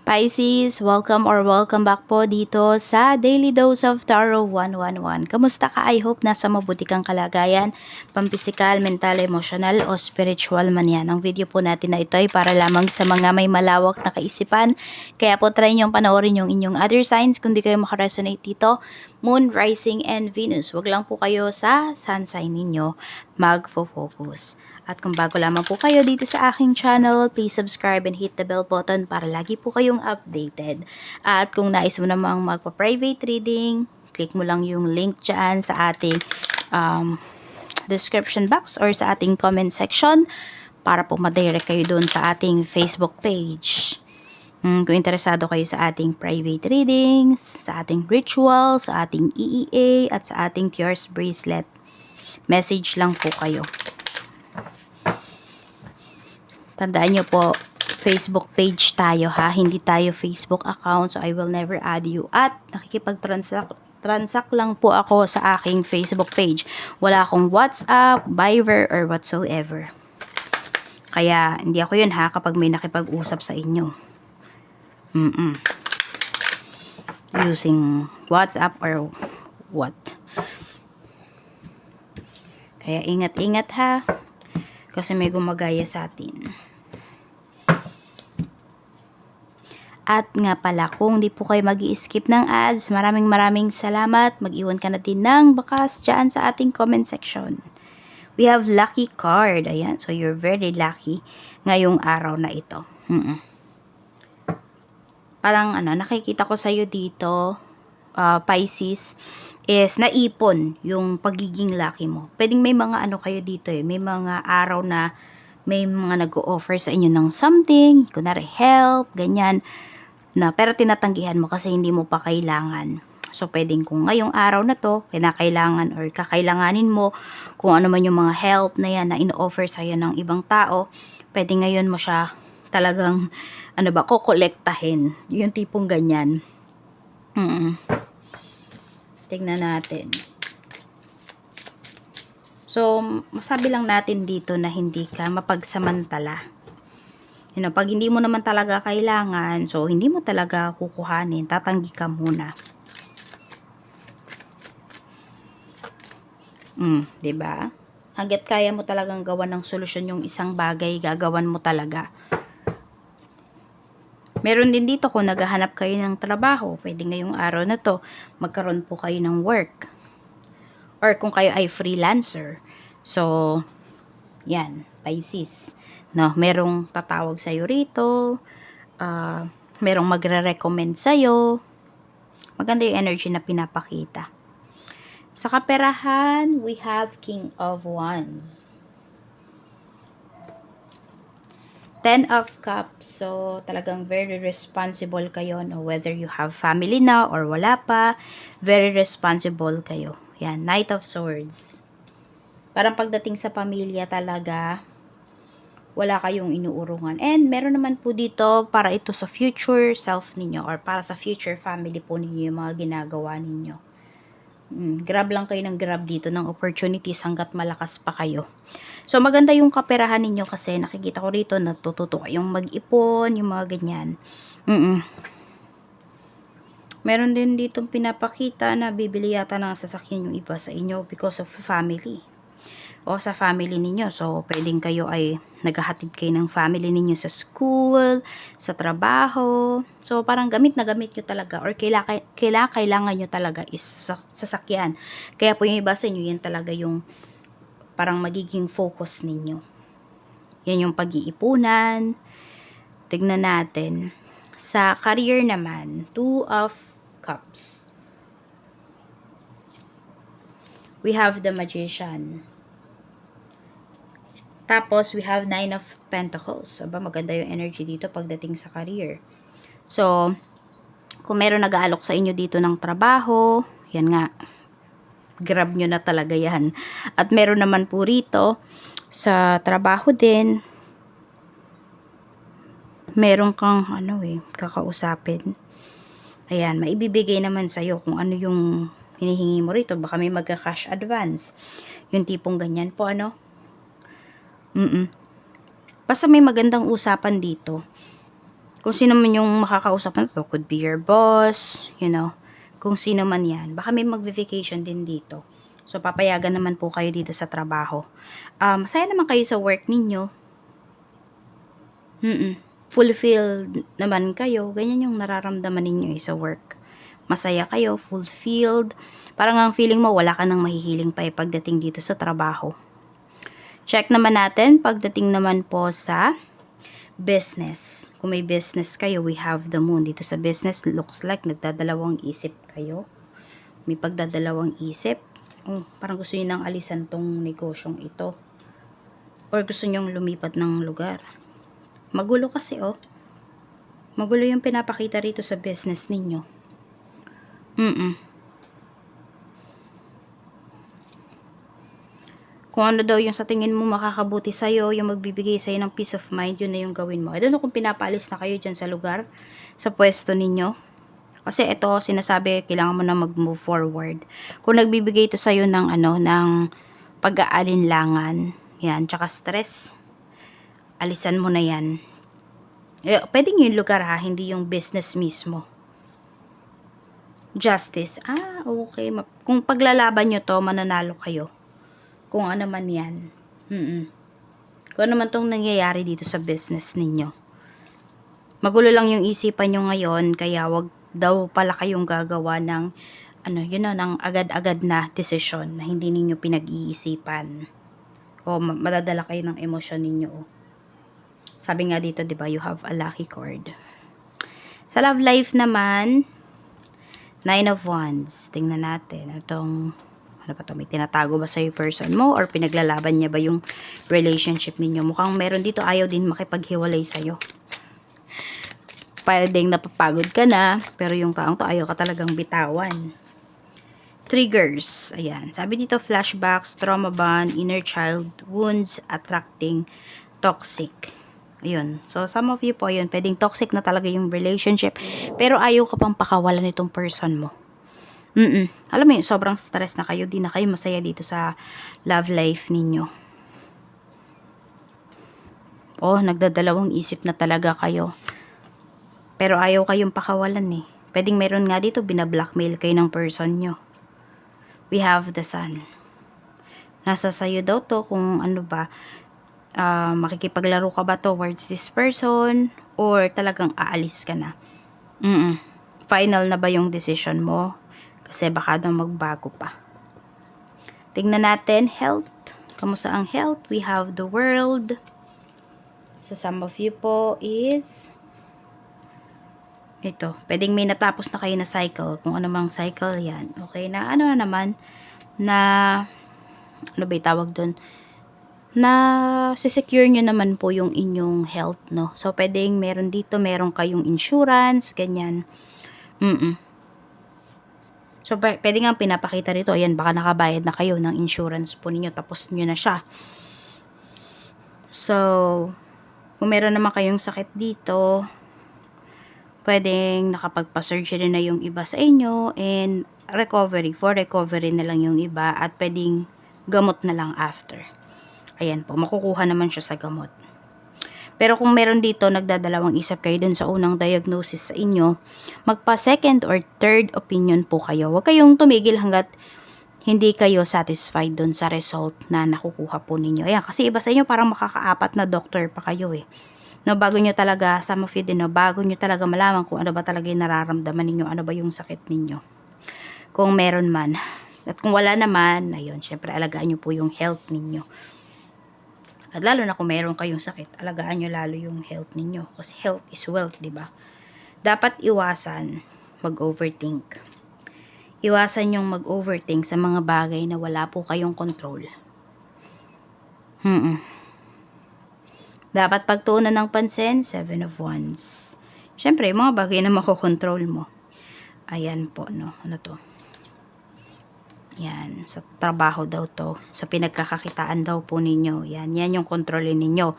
Pisces, welcome back po dito sa Daily Dose of Tarot 111. Kamusta ka? I hope nasa mabuti kang kalagayan, pampisikal, mental, emotional o spiritual man yan. Ang video po natin na ito ay para lamang sa mga may malawak na kaisipan. Kaya po try niyong panoorin yung inyong other signs kung di kayo makaresonate dito. Moon, Rising, and Venus. Wag lang po kayo sa sun sign ninyo magfo-focus. At kung bago lamang po kayo dito sa aking channel, please subscribe and hit the bell button para lagi po kayong updated. At kung nais mo namang magpa-private reading, click mo lang yung link dyan sa ating description box or sa ating comment section para po madirect kayo doon sa ating Facebook page. Kung interesado kayo sa ating private readings, sa ating rituals, sa ating EEA, at sa ating Tears Bracelet, message lang po kayo. Tandaan nyo po, Facebook page tayo ha, hindi tayo Facebook account, so I will never add you. At nakikipag-transact lang po ako sa aking Facebook page. Wala akong WhatsApp, Viber, or whatsoever. Kaya hindi ako yun ha kapag may nakipag-usap sa inyo. Using WhatsApp or what. Kaya ingat-ingat ha. Kasi may gumagaya sa atin. At nga pala, kung di po kayo mag-i-skip ng ads, maraming salamat. Mag-iwan ka na din ng bakas dyan sa ating comment section. We have lucky card. Ayan, so you're very lucky ngayong araw na ito. Parang nakikita ko sa'yo dito, Pisces, is naipon yung pagiging lucky mo. Pwedeng may mga kayo dito may mga araw na may mga nag-o-offer sa inyo ng something, kunwari help, ganyan, na pero tinatanggihan mo kasi hindi mo pa kailangan. So, pwedeng kung ngayong araw na to, kinakailangan or kakailanganin mo, kung ano man yung mga help na yan na ino-offer sa'yo ng ibang tao, pwedeng ngayon mo siya talagang, kukolektahin. Yung tipong ganyan. Tignan natin. So, masabi lang natin dito na hindi ka mapagsamantala. Pag hindi mo naman talaga kailangan, so hindi mo talaga kukuhanin, tatanggi ka muna. 'Di ba? Hangga't kaya mo talagang gawan ng solusyon yung isang bagay, gagawan mo talaga. Meron din dito kung naghahanap kayo ng trabaho, pwede ngayong araw na to, magkaroon po kayo ng work. Or kung kayo ay freelancer. So, yan, Pisces. No, merong tatawag sa'yo rito, merong magre-recommend sa'yo. Maganda yung energy na pinapakita. Sa kaperahan, we have King of Wands. 10 of Cups. So, talagang very responsible kayo, no? Whether you have family na or wala pa, very responsible kayo. Yan, Knight of Swords. Parang pagdating sa pamilya talaga, wala kayong inuurungan. And meron naman po dito para ito sa future self ninyo or para sa future family po ninyo yung mga ginagawa ninyo. Grab lang kayo ng grab dito ng opportunities hanggat malakas pa kayo. So, maganda yung kaperahan ninyo kasi nakikita ko rito natututo kayong mag-ipon, yung mga ganyan. Meron din dito pinapakita na bibili yata ng sasakyan yung iba sa inyo because of family. O sa family ninyo. So, pwedeng kayo ay naghahatid kayo ng family ninyo sa school, sa trabaho. So, parang gamit na gamit nyo talaga or kailangan nyo talaga is sasakyan. Kaya po yung iba sa inyo, yan talaga yung parang magiging focus ninyo. Yan yung pag-iipunan. Tignan natin. Sa career naman, 2 of Cups. We have the Magician. Tapos, we have 9 of Pentacles. Aba, maganda yung energy dito pagdating sa career. So, kung meron nag-aalok sa inyo dito ng trabaho, yan nga, grab nyo na talaga yan. At meron naman po rito, sa trabaho din, meron kang, kakausapin. Ayan, maibibigay naman sa'yo kung ano yung hinihingi mo rito. Baka may magka-cash advance. Yung tipong ganyan po, Basta may magandang usapan dito. Kung sino man yung makakausap na to, could be your boss, you know, kung sino man yan. Baka may mag-vacation din dito. So, papayagan naman po kayo dito sa trabaho. Masaya naman kayo sa work ninyo. Fulfilled naman kayo. Ganyan yung nararamdaman ninyo sa work. Masaya kayo, fulfilled. Parang ang feeling mo, wala ka nang mahihiling pa pagdating dito sa trabaho. Check naman natin, pagdating naman po sa business. Kung may business kayo, we have the moon. Dito sa business, looks like nagdadalawang isip kayo. May pagdadalawang isip. Parang gusto nyo nang alisan tong negosyong ito. Or gusto nyong lumipat ng lugar. Magulo kasi, magulo yung pinapakita rito sa business ninyo. Kung ano daw yung sa tingin mo makakabuti sa'yo, yung magbibigay sa'yo ng peace of mind, yun na yung gawin mo. I don't know kung pinapaalis na kayo dyan sa lugar, sa pwesto ninyo. Kasi ito, sinasabi, kailangan mo na mag-move forward. Kung nagbibigay ito sa'yo ng, ng pag-aalinlangan, yan, tsaka stress, alisan mo na yan. Pwedeng yung lugar hindi yung business mismo. Justice. Okay. Kung paglalaban nyo to, mananalo kayo. Kung ano man yan. Kung ano man tong nangyayari dito sa business ninyo. Magulo lang yung isipan nyo ngayon, kaya wag daw pala kayong gagawa ng, ng agad-agad na desisyon na hindi ninyo pinag-iisipan. O madadala kayo ng emosyon ninyo. Sabi nga dito, di ba, you have a lucky card. Sa love life naman, 9 of Wands. Tingnan natin. Itong, may tinatago ba sa'yo person mo? Or pinaglalaban niya ba yung relationship ninyo? Mukhang meron dito ayaw din makipaghiwalay sa'yo. Pwedeng napapagod ka na, pero yung taong to ayaw ka talagang bitawan. Triggers. Ayan. Sabi dito, flashbacks, trauma bond, inner child, wounds, attracting, toxic. Ayun. So, some of you po, yun, pwedeng toxic na talaga yung relationship, pero ayaw ka pang pakawalan nitong person mo. Alam mo yun, sobrang stress na kayo, di na kayo masaya dito sa love life ninyo. Nagdadalawang isip na talaga kayo. Pero ayaw kayong pakawalan Pwedeng meron nga dito, binablockmail kayo ng person nyo. We have the sun. Nasa sayo daw to kung ano ba, makikipaglaro ka ba towards this person or talagang aalis ka na. Final na ba yung decision mo? Kasi baka daw magbago pa. Tingnan natin, health. Kamusta ang health? We have the world. So some of you po is ito. Pwedeng may natapos na kayo na cycle. Kung ano mang cycle yan. Okay na ano naman na ano ba tawag doon? Na secure nyo naman po yung inyong health, no? So, pwedeng meron dito, meron kayong insurance, ganyan. So, pwede nga pinapakita rito, ayan, baka nakabayad na kayo ng insurance po ninyo, tapos nyo na siya. So, kung meron naman kayong sakit dito, pwedeng nakapagpa-surgery na yung iba sa inyo, and for recovery na lang yung iba, at pwedeng gamot na lang after. Ayan po, makukuha naman siya sa gamot. Pero kung meron dito, nagdadalawang isip kayo dun sa unang diagnosis sa inyo, magpa second or third opinion po kayo. Huwag kayong tumigil hanggat hindi kayo satisfied dun sa result na nakukuha po ninyo. Ayan, kasi iba sa inyo parang makakaapat na doctor pa kayo No, bago nyo talaga, some of you din, bago nyo talaga malaman kung ano ba talaga yung nararamdaman ninyo, ano ba yung sakit ninyo. Kung meron man. At kung wala naman, ayun, syempre alagaan nyo po yung health ninyo. At lalo na kung meron kayong sakit, alagaan nyo lalo yung health ninyo. Kasi health is wealth, di ba? Dapat iwasan mag-overthink. Iwasan yung mag-overthink sa mga bagay na wala po kayong control. Dapat pagtuunan ng pansin, 7 of Wands. Siyempre, mga bagay na makokontrol mo. Ayan po, no? Ano to? Yan, sa trabaho daw to. Sa pinagkakakitaan daw po ninyo. Yan yung kontrolin ninyo.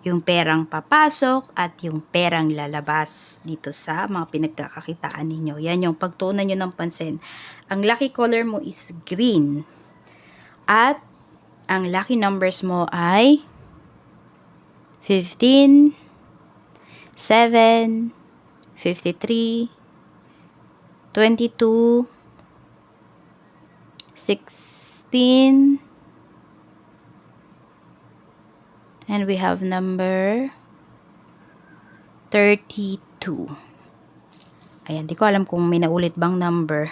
Yung perang papasok at yung perang lalabas dito sa mga pinagkakakitaan ninyo. Yan yung pagtuunan nyo ng pansin. Ang lucky color mo is green. At ang lucky numbers mo ay 15, 7, 53, 22, 16, and we have number 32. Ayan, di ko alam kung may naulit bang number.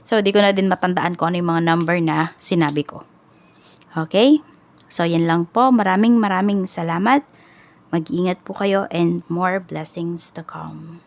So, di ko na din matandaan kung ano yung mga number na sinabi ko. Okay? So, yan lang po. Maraming salamat. Mag-ingat po kayo and more blessings to come.